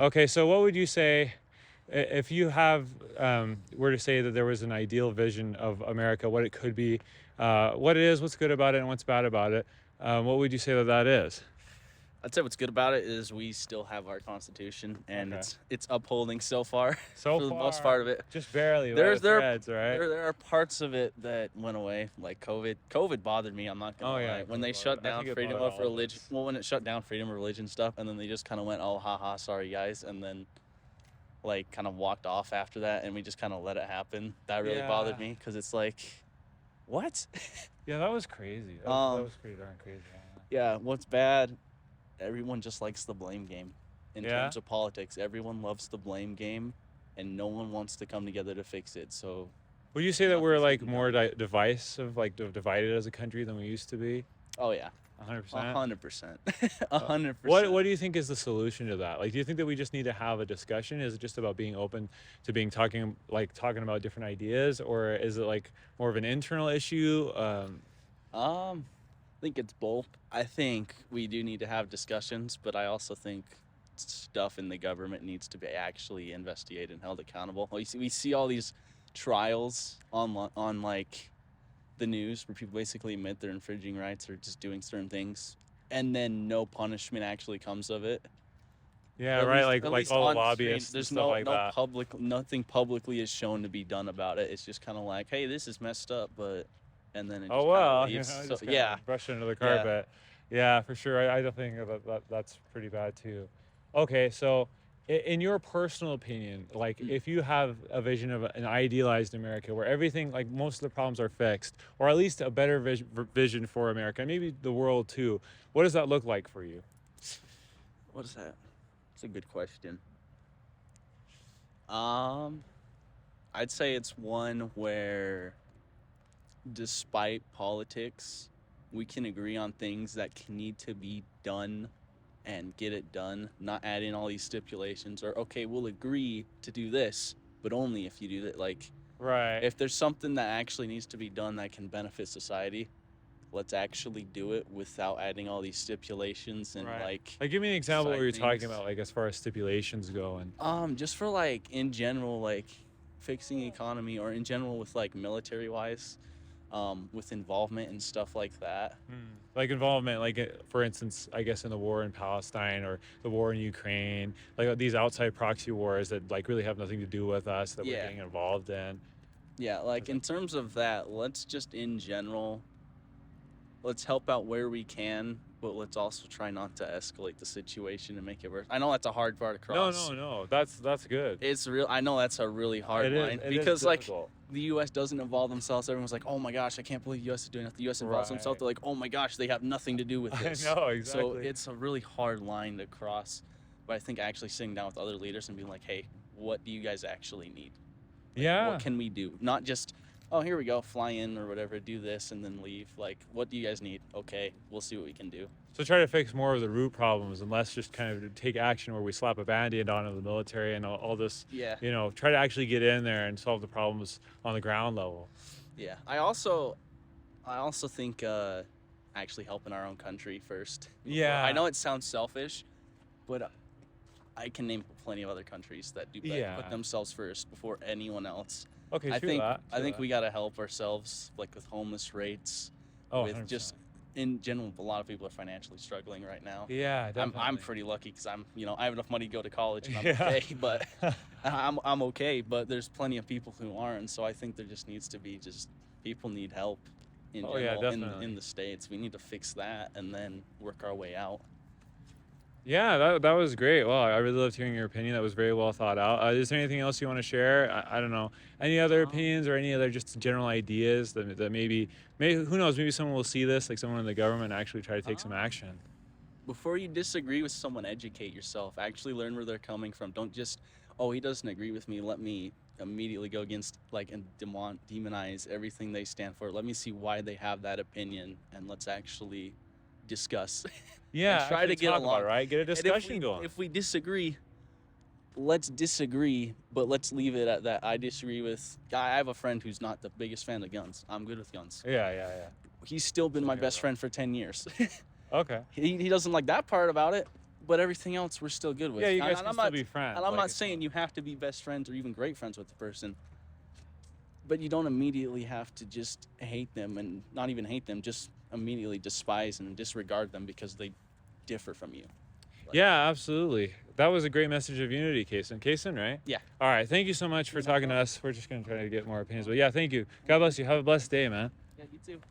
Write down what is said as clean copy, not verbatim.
Okay, so what would you say if you have were to say that there was an ideal vision of America, what it could be, what it is, what's good about it, and what's bad about it? What would you say that that is? I'd say what's good about it is we still have our Constitution, and Okay. it's upholding so far So for the most far, part of it. just barely, by the There's threads, right? there are parts of it that went away, like COVID. COVID bothered me. I'm not gonna Oh lie. yeah, When they I shut down think it freedom bothered of all of religion, us. well, when it shut down freedom of religion stuff, and then they just kind of went, "Oh, haha, sorry guys," and then like kind of walked off after that, and we just kind of let it happen. That really bothered Yeah, me because it's like, what? yeah, that was crazy. That um, was pretty darn crazy. yeah. What's bad? Everyone just likes the blame game. In Yeah. terms of politics, everyone loves the blame game, and no one wants to come together to fix it. So Would you say that we're nothing's like getting more done. divisive, like divided as a country than we used to be? Oh yeah, 100%. 100%, 100%. What do you think is the solution to that? Like, do you think that we just need to have a discussion? Is it just about being open to being talking about different ideas, or is it like more of an internal issue? I think it's both. I think we do need to have discussions, but I also think stuff in the government needs to be actually investigated and held accountable. We see all these trials on like the news where people basically admit they're infringing rights or just doing certain things, and then no punishment actually comes of it. Yeah, At right. least, Like at like least all the on screen, lobbyists and there's stuff like that. nothing publicly is shown to be done about it. It's just kind of like, hey, this is messed up, but, and then it Oh just kind of well, leaves. So just kind yeah, of brush it under the yeah. carpet. Yeah, for sure. I don't think that's pretty bad too. Okay, so in your personal opinion, like Mm. if you have a vision of an idealized America where everything, like most of the problems are fixed, or at least a better vision for America, and maybe the world too, what does that look like for you? What is that? It's a good question. Um, I'd say it's one where, despite politics, we can agree on things that need to be done and get it done, not add in all these stipulations or, okay, we'll agree to do this, but only if you do that. Like, Right. if there's something that actually needs to be done that can benefit society, let's actually do it without adding all these stipulations and Right. like Like, give me an example of what side you're talking things. about, like as far as stipulations go, and Just for like in general, like fixing the economy or in general with like military wise, with involvement and stuff like that. like involvement, like for instance, I guess in the war in Palestine or the war in Ukraine, like these outside proxy wars that like really have nothing to do with us that we're Yeah. getting involved in. Yeah, like in terms of that, let's just in general, let's help out where we can, but let's also try not to escalate the situation and make it worse. I know that's a hard bar to No, cross. no, no. That's good. It's real. I know that's a really hard It is. line It is because like difficult. the U.S. doesn't involve themselves. Everyone's like, "Oh my gosh, I can't believe the U.S. is doing it." The U.S. involves themselves. Right. They're like, "Oh my gosh, they have nothing to do with I this." know So exactly. it's a really hard line to cross. But I think actually sitting down with other leaders and being like, "Hey, what do you guys actually need? Yeah. What can we do? Not just, oh, here we go, fly in or whatever, do this and then leave. Like, what do you guys need? Okay, we'll see what we can do." So try to fix more of the root problems and less just kind of take action where we slap a band-aid onto the military and all this, Yeah, try to actually get in there and solve the problems on the ground level. yeah. I also think actually helping our own country first. Yeah. I know it sounds selfish, but I can name plenty of other countries that do better, Yeah. put themselves first before anyone else. Okay, I true think that. I true think that. we got to help ourselves, like with homeless rates, Oh, with 100%. just in general. A lot of people are financially struggling right now. Yeah, I'm definitely. pretty lucky because I have enough money to go to college and I'm Yeah. okay, but I'm okay. But there's plenty of people who aren't, and so I think there just needs to be just people need help in Oh, yeah, general definitely. in the States. We need to fix that and then work our way out. Yeah, that was great. Well, I really loved hearing your opinion. That was very well thought out. Is there anything else you want to share? I don't know. Any other Um, opinions or any other just general ideas that maybe who knows? Maybe someone will see this, like someone in the government, and actually try to take some um, action. Before you disagree with someone, educate yourself. Actually learn where they're coming from. Don't just, oh, he doesn't agree with me. Let me immediately go against like and demonize everything they stand for. Let me see why they have that opinion, and let's actually discuss and Yeah, try actually to get talk about along. it, right? Get a And discussion going. if we disagree, let's disagree, but let's leave it at that. I disagree with. I have a friend who's not the biggest fan of guns. I'm good with guns. Yeah. He's still been Same my here, best bro. friend for 10 years. Okay. He doesn't like that part about it, but everything else we're still good with. Yeah, you And guys I'm can not, still be friends. and I'm like, not it's saying you have to be best friends or even great friends with the person, but you don't immediately have to just hate them, and not even hate them, just immediately despise and disregard them because they differ from you. Yeah, absolutely. That was a great message of unity, Kayson. Kayson, right? Yeah. All right. Thank you so much for talking to us. We're just going to try to get more opinions. But yeah, thank you. God bless you. Have a blessed day, man. Yeah, you too.